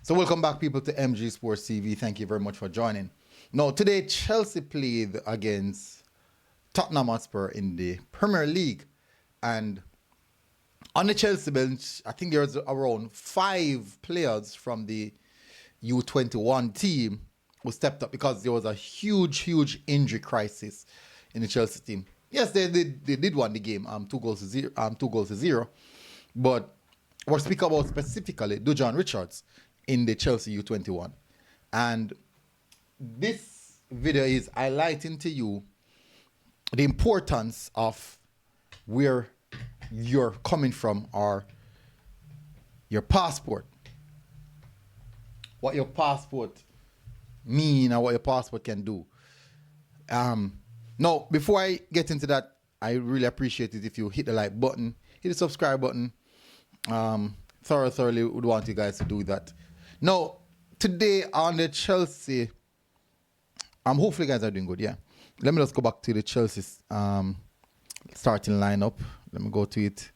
So welcome back, people, to MG Sports TV. Thank you very much for joining. Now, today Chelsea played against Tottenham Hotspur in the Premier League, and on the Chelsea bench, I think there was around 5 players from the U21 team who stepped up because there was a huge injury crisis in the Chelsea team. Yes, they did win the game, 2-0, but we're speaking about specifically DUJUAN Richards in the Chelsea U21. And this video is highlighting to you the importance of where you're coming from, or your passport, what your passport mean or what your passport can do. Now, before I get into that, I really appreciate it if you hit the like button, hit the subscribe button. Thoroughly would want you guys to do that. Now, today on the Chelsea, hopefully you guys are doing good, yeah. Let me just go back to the Chelsea starting lineup. Let me go to it.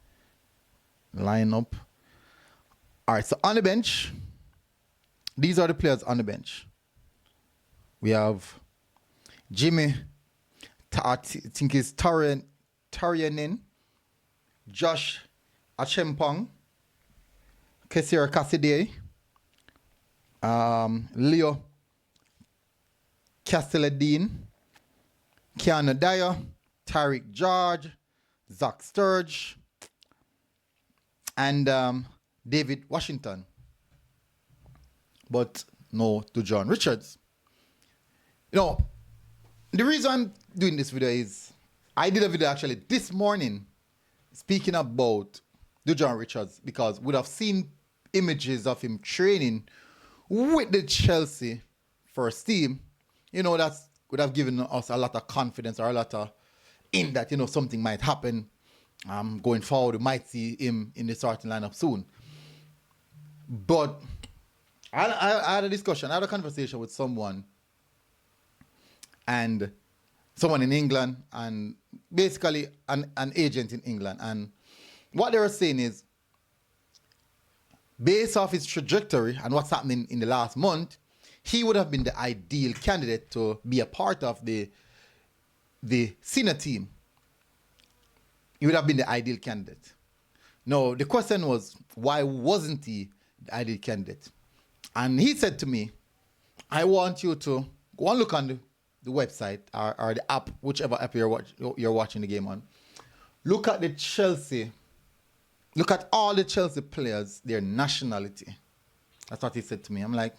Lineup. All right, so on the bench, these are the players on the bench. We have Jimmy, I think it's Tarianin, Josh Achempong, Kesira Cassidy, Leo Castelladine, Keanu Dyer, Tyreek George, Zach Sturge, and David Washington. But no DUJUAN Richards. You know, the reason I'm doing this video is I did a video actually this morning speaking about DUJUAN Richards, because we'd have seen images of him training with the Chelsea first team. You know, that would have given us a lot of confidence, or a lot of in that, you know, something might happen going forward. We might see him in the starting lineup soon. But I had a discussion, I had a conversation with someone in England, and basically an agent in England. And what they were saying is, based off his trajectory and what's happening in the last month, he would have been the ideal candidate to be a part of the senior team. He would have been the ideal candidate. Now, the question was, why wasn't he the ideal candidate? And he said to me, I want you to go and look on the website or the app, whichever app you're watching the game on. Look at the Chelsea. Look at all the Chelsea players, their nationality. That's what he said to me. I'm like,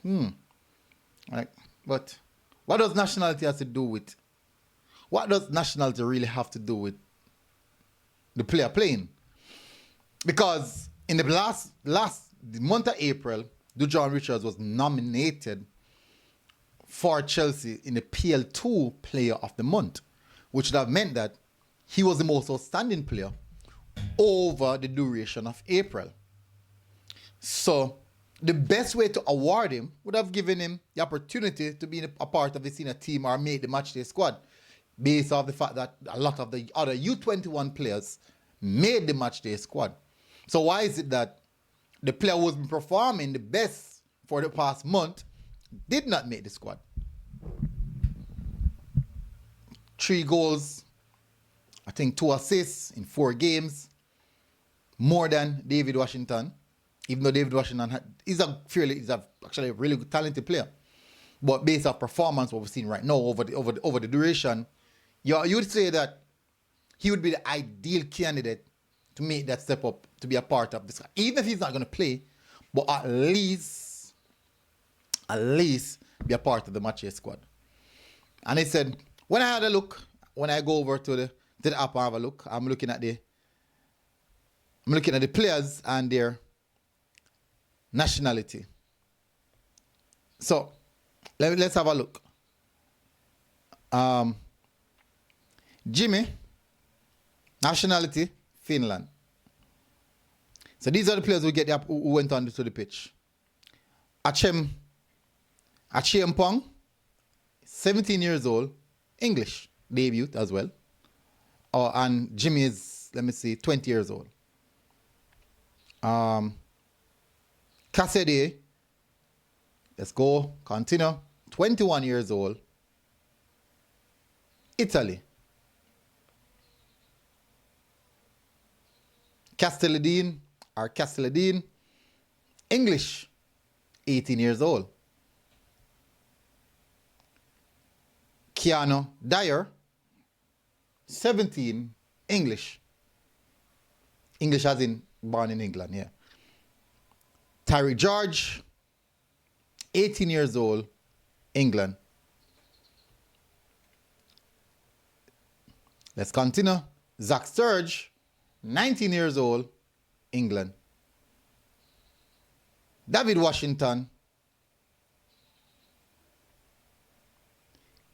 but what does nationality have to do with? What does nationality really have to do with the player playing? Because in the last the month of April, DUJUAN Richards was nominated for Chelsea in the PL2 Player of the Month, which would have meant that he was the most outstanding player over the duration of April. So the best way to award him would have given him the opportunity to be a part of the senior team or make the matchday squad, based off the fact that a lot of the other U21 players made the matchday squad. So why is it that the player who's been performing the best for the past month did not make the squad? 3 goals, I think 2 assists in 4 games, more than David Washington. Even though David Washington is actually a really good, talented player, but based on performance, what we've seen right now over the duration, you would say that he would be the ideal candidate to make that step up, to be a part of this. Even if he's not going to play, but at least be a part of the match squad. And he said, when I had a look, when I go over to the app and have a look, I'm looking at the players and their nationality. So let's have a look. Jimmy, nationality, Finland. So these are the players who went on to the pitch. Achempong, 17 years old, English debut as well. And Jimmy is, 20 years old. Cassidy, Let's go. Continue. 21 years old. Italy. Castelladine. English. 18 years old. Keanu Dyer. 17. English. English as in born in England, yeah. Tyree George. 18 years old. England. Let's continue. Zach Sturge, 19 years old, England. David Washington,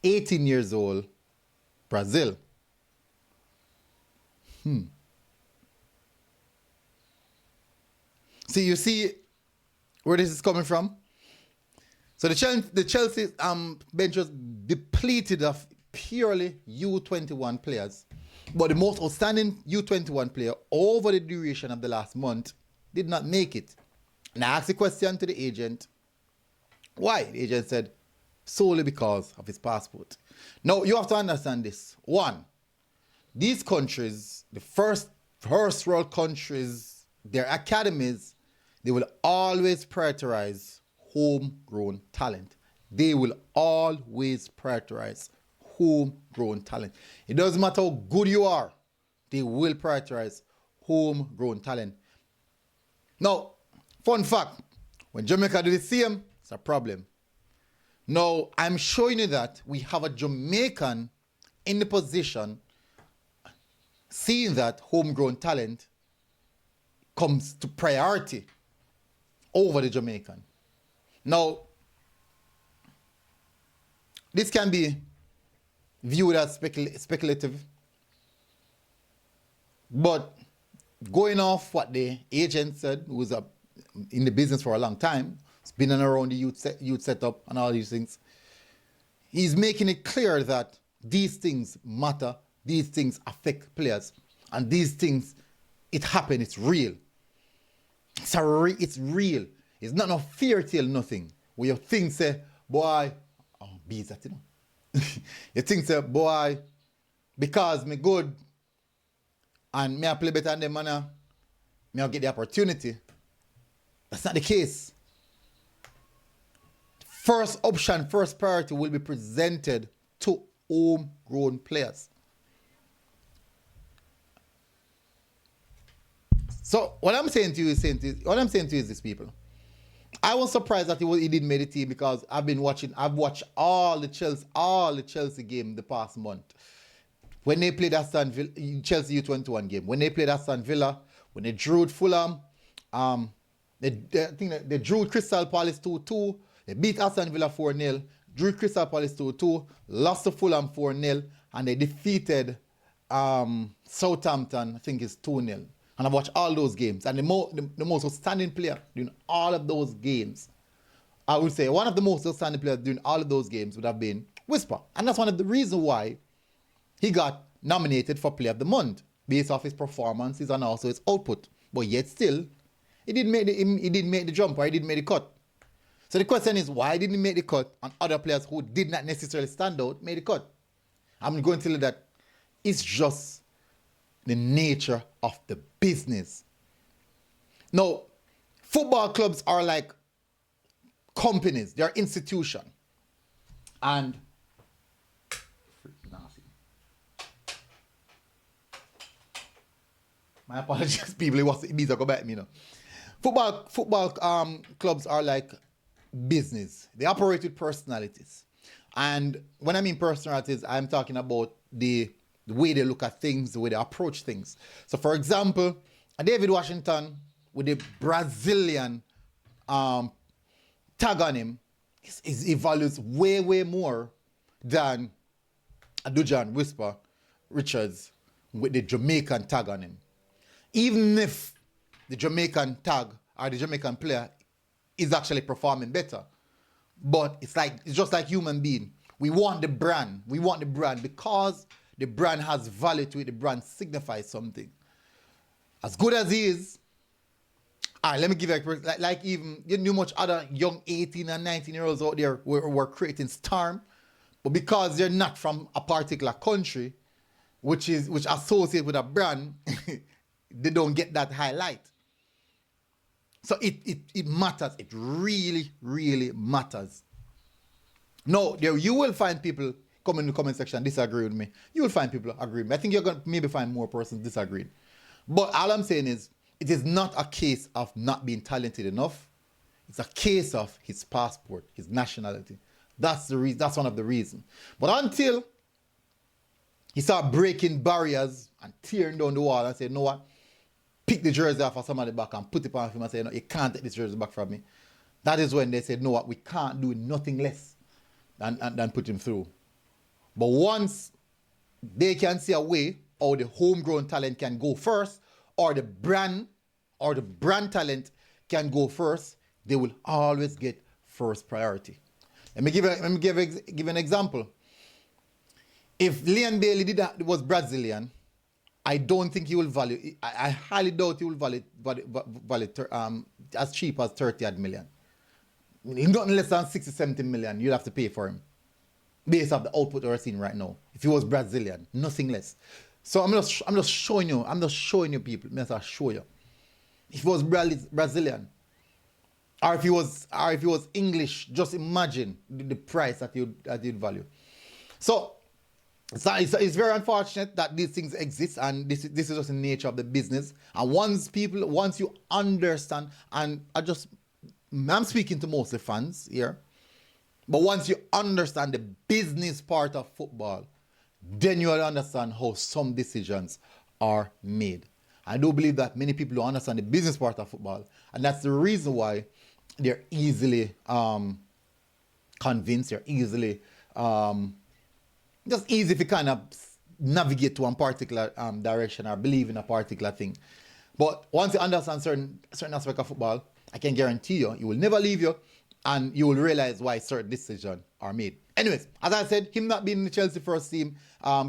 18 years old, Brazil. See, you see where this is coming from? So the Chelsea bench was depleted of purely U21 players. But the most outstanding U21 player over the duration of the last month did not make it. And I asked the question to the agent, why? The agent said, solely because of his passport. Now, you have to understand this. One, these countries, the first world countries, their academies, they will always prioritize homegrown talent. They will always prioritize homegrown talent. It doesn't matter how good you are, they will prioritize homegrown talent. Now, fun fact, when Jamaica do the same, it's a problem. Now, I'm showing you that we have a Jamaican in the position, seeing that homegrown talent comes to priority over the Jamaican. Now, this can be viewed as speculative, but going off what the agent said, who was in the business for a long time, has been around the youth setup and all these things, he's making it clear that these things matter, these things affect players, and these things, it happened, it's real. It's real. It's not no fairy tale, nothing. Where you think, say, boy, bees that, you know. You think, say, boy, because me good and me I play better than them, man, me I'll get the opportunity. That's not the case. First option, first priority will be presented to homegrown players. So what I'm saying to you is this, people. I was surprised that he didn't make the team because I've watched all the Chelsea game the past month. When they played Aston Villa, Chelsea U21 game, when they played Aston Villa, when they drew Fulham, I think they drew Crystal Palace 2-2, they beat Aston Villa 4-0, drew Crystal Palace 2-2, lost to Fulham 4-0, and they defeated Southampton, I think it's 2-0. And I've watched all those games. And the most outstanding player during all of those games, I would say one of the most outstanding players during all of those games would have been Whisper. And that's one of the reasons why he got nominated for Player of the Month, based off his performances and also his output. But yet still, he didn't make the jump, or he didn't make the cut. So the question is, why didn't he make the cut and other players who did not necessarily stand out made the cut? I'm going to tell you that it's just the nature of the business. Now, football clubs are like companies. They're institutions. And my apologies, people. It was easy to go back me now. Football clubs are like business. They operate with personalities. And when I mean personalities, I'm talking about the way they look at things, the way they approach things. So, for example, David Washington with the Brazilian tag on him, he values way more than DUJUAN, Whisper, Richards with the Jamaican tag on him. Even if the Jamaican tag or the Jamaican player is actually performing better. But it's just like human being. We want the brand. We want the brand because the brand has value to it. The brand signifies something. As good as he is, All right, let me give you like even you knew much other young 18 and 19-year-olds out there were creating storm, but because they're not from a particular country, which associate with a brand, they don't get that highlight. So it matters. It really, really matters. No, there you will find people come in the comment section disagree with me. You will find people agree with me. I think you're going to maybe find more persons disagreeing. But all I'm saying is, it is not a case of not being talented enough. It's a case of his passport, his nationality. That's the reason. That's one of the reasons. But until he started breaking barriers and tearing down the wall and say, you know what? Pick the jersey off of somebody back and put it on him and say, no, you can't take this jersey back from me. That is when they said, no, what? We can't do nothing less than put him through. But once they can see a way how the homegrown talent can go first, or the brand talent can go first, they will always get first priority. Let me give an example. If Leon Bailey was Brazilian, I don't think he will value. I highly doubt he will value as cheap as 30 odd million. Nothing less than 60, 70 million you'll have to pay for him, based off the output we're seeing right now. If he was Brazilian, nothing less. So I'm just showing you. I'm just showing you people. I'm just show you. If he was Brazilian, or if he was English, just imagine the price that you'd value. So it's very unfortunate that these things exist, and this is just the nature of the business. And once you understand, and I'm speaking to mostly fans here, but once you understand the business part of football, then you will understand how some decisions are made. I do believe that many people don't understand the business part of football, and that's the reason why they're easily convinced, they're easily just easy to kind of navigate to one particular direction or believe in a particular thing. But once you understand certain aspects of football, I can guarantee you will never leave you, and you will realize why certain decisions are made. Anyways, as I said, him not being in the Chelsea first team,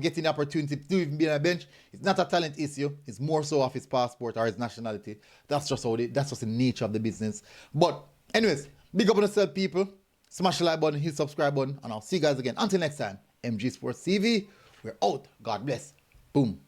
getting the opportunity to even be on a bench, it's not a talent issue. It's more so of his passport or his nationality. That's just the nature of the business. But anyways, big up on yourself, people. Smash the like button, hit the subscribe button, and I'll see you guys again. Until next time, MG Sports TV, we're out. God bless. Boom.